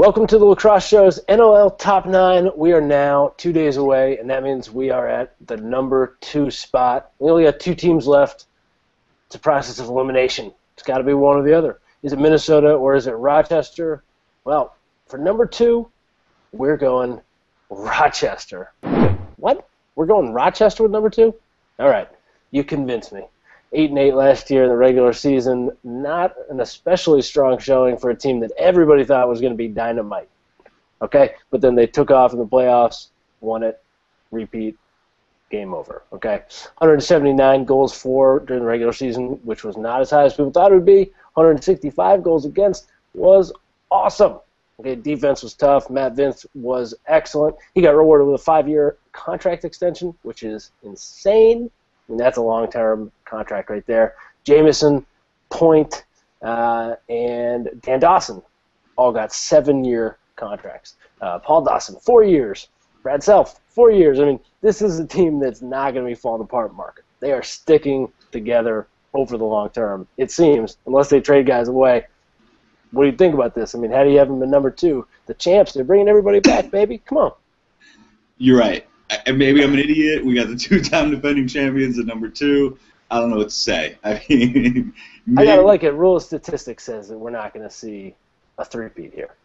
Welcome to the Lacrosse Show's NLL Top 9. We are now 2 days away, and that means we are at the number 2 spot. We only got 2 teams left. It's a process of elimination. It's got to be one or the other. Is it Minnesota or is it Rochester? Well, for number 2, we're going Rochester. What? We're going Rochester with number 2? All right. You convinced me. 8-8 last year in the regular season. Not an especially strong showing for a team that everybody thought was going to be dynamite. Okay? But then they took off in the playoffs, won it, repeat, game over. Okay? 179 goals for during the regular season, which was not as high as people thought it would be. 165 goals against was awesome. Okay, defense was tough. Matt Vince was excellent. He got rewarded with a 5-year contract extension, which is insane. I mean, that's a long-term contract right there. Jamison, Point, and Dan Dawson all got 7-year contracts. Paul Dawson, 4 years. Brad Self, 4 years. I mean, this is a team that's not going to be falling apart, Mark. They are sticking together over the long term, it seems, unless they trade guys away. What do you think about this? I mean, how do you have them at number 2? The champs, they're bringing everybody back, baby. Come on. You're right. And maybe I'm an idiot. We got the 2-time defending champions at number 2. I don't know what to say. I mean, I gotta like it. Rule of statistics says that we're not going to see a three-peat here.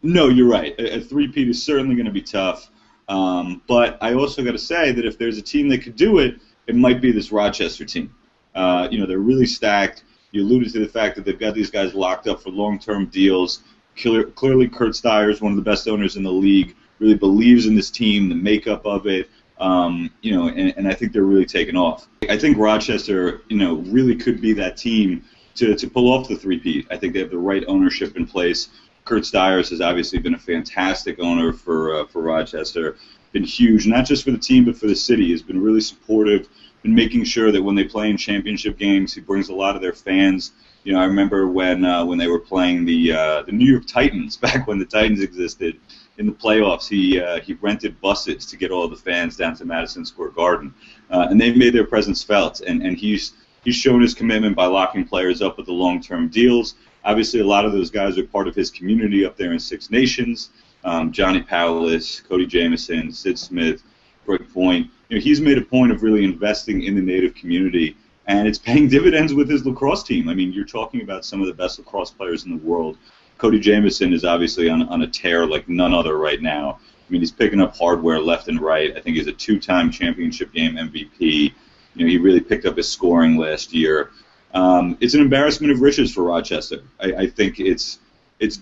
No, you're right. A three-peat is certainly going to be tough. But I also got to say that if there's a team that could do it, it might be this Rochester team. They're really stacked. You alluded to the fact that they've got these guys locked up for long-term deals. Clearly, Kurt Steyer is one of the best owners in the league. Really believes in this team, the makeup of it, and I think they're really taking off. I think Rochester, really could be that team to pull off the three-peat. I think they have the right ownership in place. Kurt Stiers has obviously been a fantastic owner for Rochester. Been huge, not just for the team, but for the city. He's been really supportive, been making sure that when they play in championship games, he brings a lot of their fans. I remember when they were playing the New York Titans, back when the Titans existed, in the playoffs, he rented buses to get all the fans down to Madison Square Garden, and they made their presence felt. And he's shown his commitment by locking players up with the long-term deals. Obviously, a lot of those guys are part of his community up there in Six Nations. Johnny Powless, Cody Jamison, Sid Smith, Brick Point. He's made a point of really investing in the native community, and it's paying dividends with his lacrosse team. I mean, you're talking about some of the best lacrosse players in the world. Cody Jamison is obviously on a tear like none other right now. I mean, he's picking up hardware left and right. I think he's a 2-time championship game MVP. He really picked up his scoring last year. It's an embarrassment of riches for Rochester. I think it's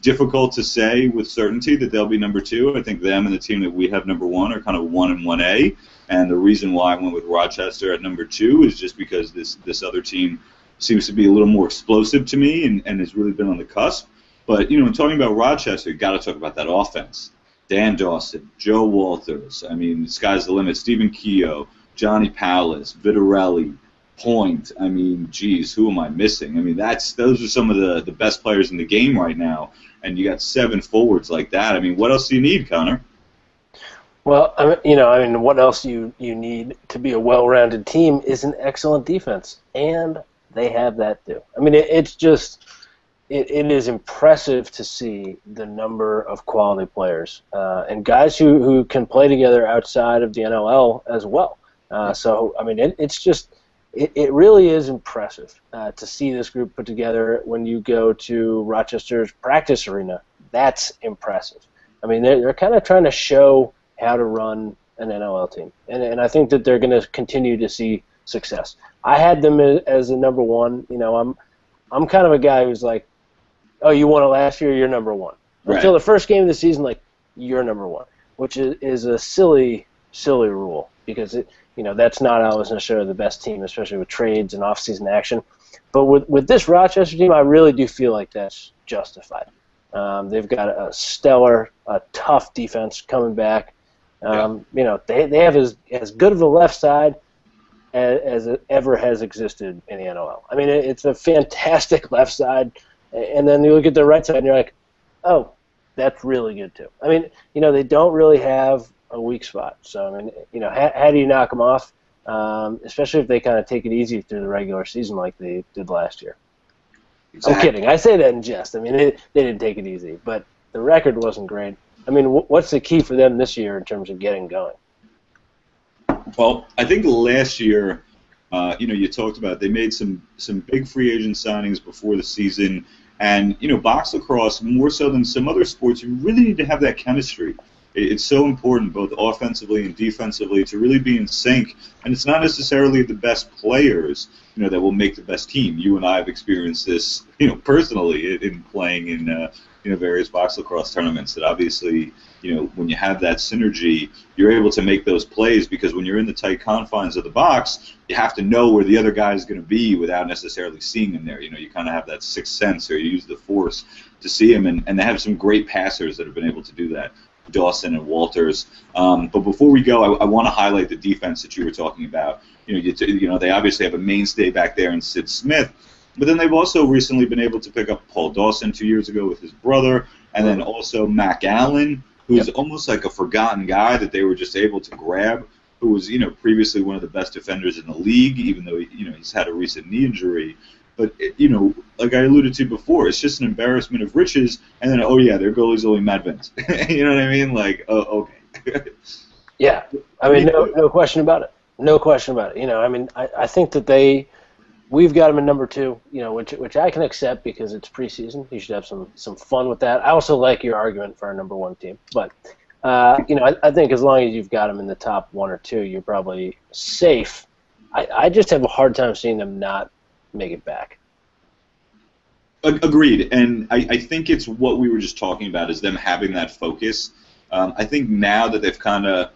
difficult to say with certainty that they'll be number 2. I think them and the team that we have number 1 are kind of 1 and 1A. And the reason why I went with Rochester at number 2 is just because this other team seems to be a little more explosive to me and has really been on the cusp. But, in talking about Rochester, you've got to talk about that offense. Dan Dawson, Joe Walters, I mean, the sky's the limit. Stephen Keogh, Johnny Powless, Vitarelli, Point. I mean, geez, who am I missing? I mean, those are some of the best players in the game right now. And you got 7 forwards like that. I mean, what else do you need, Connor? Well, what else you need to be a well-rounded team is an excellent defense. And they have that too. I mean, it's just... It is impressive to see the number of quality players and guys who can play together outside of the NLL as well. So, I mean, it really is impressive to see this group put together when you go to Rochester's practice arena. That's impressive. I mean, they're kind of trying to show how to run an NLL team. And I think that they're going to continue to see success. I had them as a number 1. I'm kind of a guy who's like, oh, you won it last year, you're number 1. Right. Until the first game of the season, you're number 1, which is a silly rule because that's not always necessarily the best team, especially with trades and off-season action. But with this Rochester team, I really do feel like that's justified. They've got a stellar, tough defense coming back. They have as good of a left side as it ever has existed in the NLL. I mean, it's a fantastic left side. And then you look at the right side, and you're like, oh, that's really good too. I mean, they don't really have a weak spot. So, I mean, how do you knock them off, especially if they kind of take it easy through the regular season like they did last year? Exactly. I'm kidding. I say that in jest. I mean, they didn't take it easy. But, the record wasn't great. I mean, what's the key for them this year in terms of getting going? Well, I think last year, you talked about they made some big free agent signings before the season, and box lacrosse, more so than some other sports, you really need to have that chemistry. It's so important, both offensively and defensively, to really be in sync. And it's not necessarily the best players, that will make the best team. You and I have experienced this, personally in playing in various box lacrosse tournaments. That obviously, when you have that synergy, you're able to make those plays, because when you're in the tight confines of the box, you have to know where the other guy is going to be without necessarily seeing him there. You kind of have that sixth sense, or you use the force to see him. And they have some great passers that have been able to do that. Dawson and Walters. But before we go, I want to highlight the defense that you were talking about. They obviously have a mainstay back there in Sid Smith, but then they've also recently been able to pick up Paul Dawson 2 years ago with his brother, and then also Mac Allen, who's almost like a forgotten guy that they were just able to grab, who was previously one of the best defenders in the league, even though he's had a recent knee injury. But, like I alluded to before, it's just an embarrassment of riches. And then, their goalie's only Matt Vince. You know what I mean? Like, okay. Yeah. I mean, no question about it. No question about it. I think that we've got them in number 2, which I can accept because it's preseason. You should have some fun with that. I also like your argument for our number 1 team. But, I think as long as you've got them in the top 1 or 2, you're probably safe. I just have a hard time seeing them not make it back. Agreed, and I think it's what we were just talking about, is them having that focus. I think now that they've kind of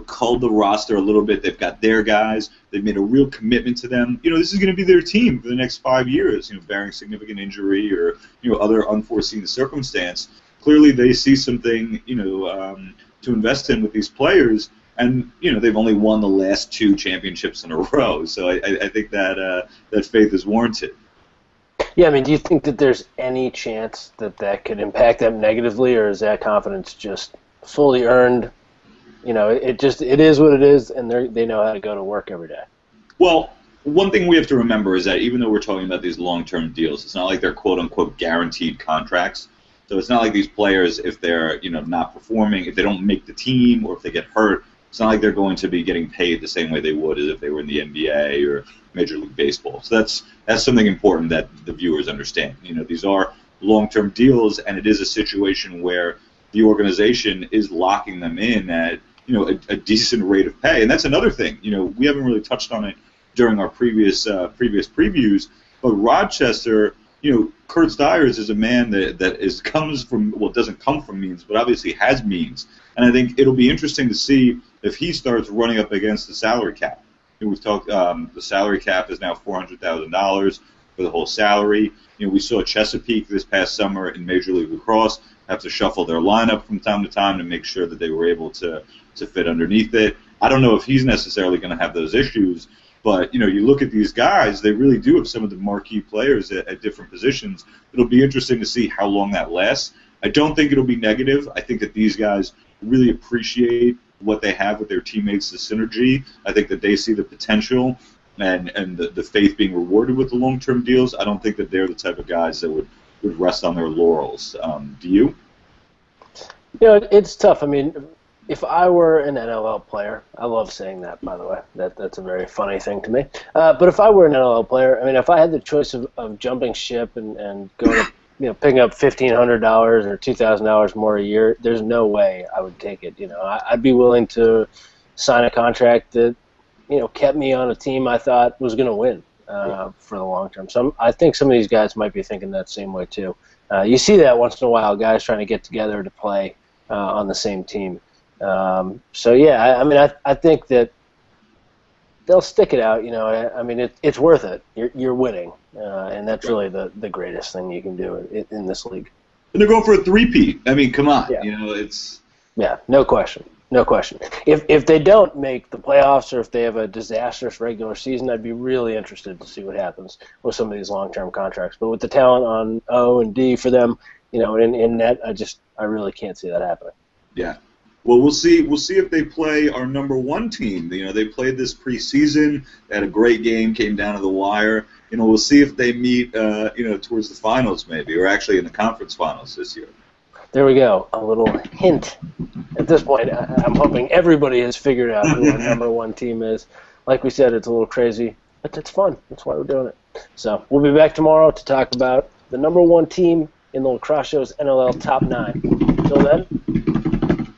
culled the roster a little bit, they've got their guys, they've made a real commitment to them. This is going to be their team for the next 5 years, barring significant injury or other unforeseen circumstance. Clearly, they see something to invest in with these players. And they've only won the last 2 championships in a row, so I think that faith is warranted. Yeah, I mean, do you think that there's any chance that could impact them negatively, or is that confidence just fully earned? It is what it is, and they know how to go to work every day. Well, one thing we have to remember is that even though we're talking about these long-term deals, it's not like they're quote-unquote guaranteed contracts. So it's not like these players, if they're not performing, if they don't make the team, or if they get hurt, it's not like they're going to be getting paid the same way they would as if they were in the NBA or Major League Baseball. So that's something important that the viewers understand. These are long-term deals, and it is a situation where the organization is locking them in at a decent rate of pay. And that's another thing. We haven't really touched on it during our previous previews, but Rochester, Kurt Stiers is a man that doesn't come from means, but obviously has means. And I think it'll be interesting to see if he starts running up against the salary cap. We've talked. The salary cap is now $400,000 for the whole salary. We saw Chesapeake this past summer in Major League Lacrosse have to shuffle their lineup from time to time to make sure that they were able to fit underneath it. I don't know if he's necessarily going to have those issues, but you look at these guys; they really do have some of the marquee players at different positions. It'll be interesting to see how long that lasts. I don't think it'll be negative. I think that these guys really appreciate what they have with their teammates, the synergy. I think that they see the potential and the faith being rewarded with the long-term deals. I don't think that they're the type of guys that would rest on their laurels. Do you? It's tough. I mean, if I were an NLL player, I love saying that, by the way. That's a very funny thing to me. But if I were an NLL player, I mean, if I had the choice of jumping ship and going to picking up $1,500 or $2,000 more a year, there's no way I would take it. I'd be willing to sign a contract that, kept me on a team I thought was going to win for the long term. So I think some of these guys might be thinking that same way too. You see that once in a while, guys trying to get together to play on the same team. I think that they'll stick it out. I mean, it's worth it. You're winning, and that's really the greatest thing you can do in this league. And they're going for a three-peat. I mean, come on. Yeah. It's... Yeah, no question. No question. If they don't make the playoffs or if they have a disastrous regular season, I'd be really interested to see what happens with some of these long-term contracts. But with the talent on O and D for them, in net, I really can't see that happening. Yeah. Well, we'll see. We'll see if they play our number 1 team. They played this preseason. They had a great game, came down to the wire. We'll see if they meet, towards the finals maybe, or actually in the conference finals this year. There we go. A little hint. At this point, I'm hoping everybody has figured out who our number one team is. Like we said, it's a little crazy, but it's fun. That's why we're doing it. So we'll be back tomorrow to talk about the number one team in the Lacrosse Show's NLL Top 9. Until then,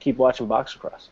keep watching Box Lacrosse.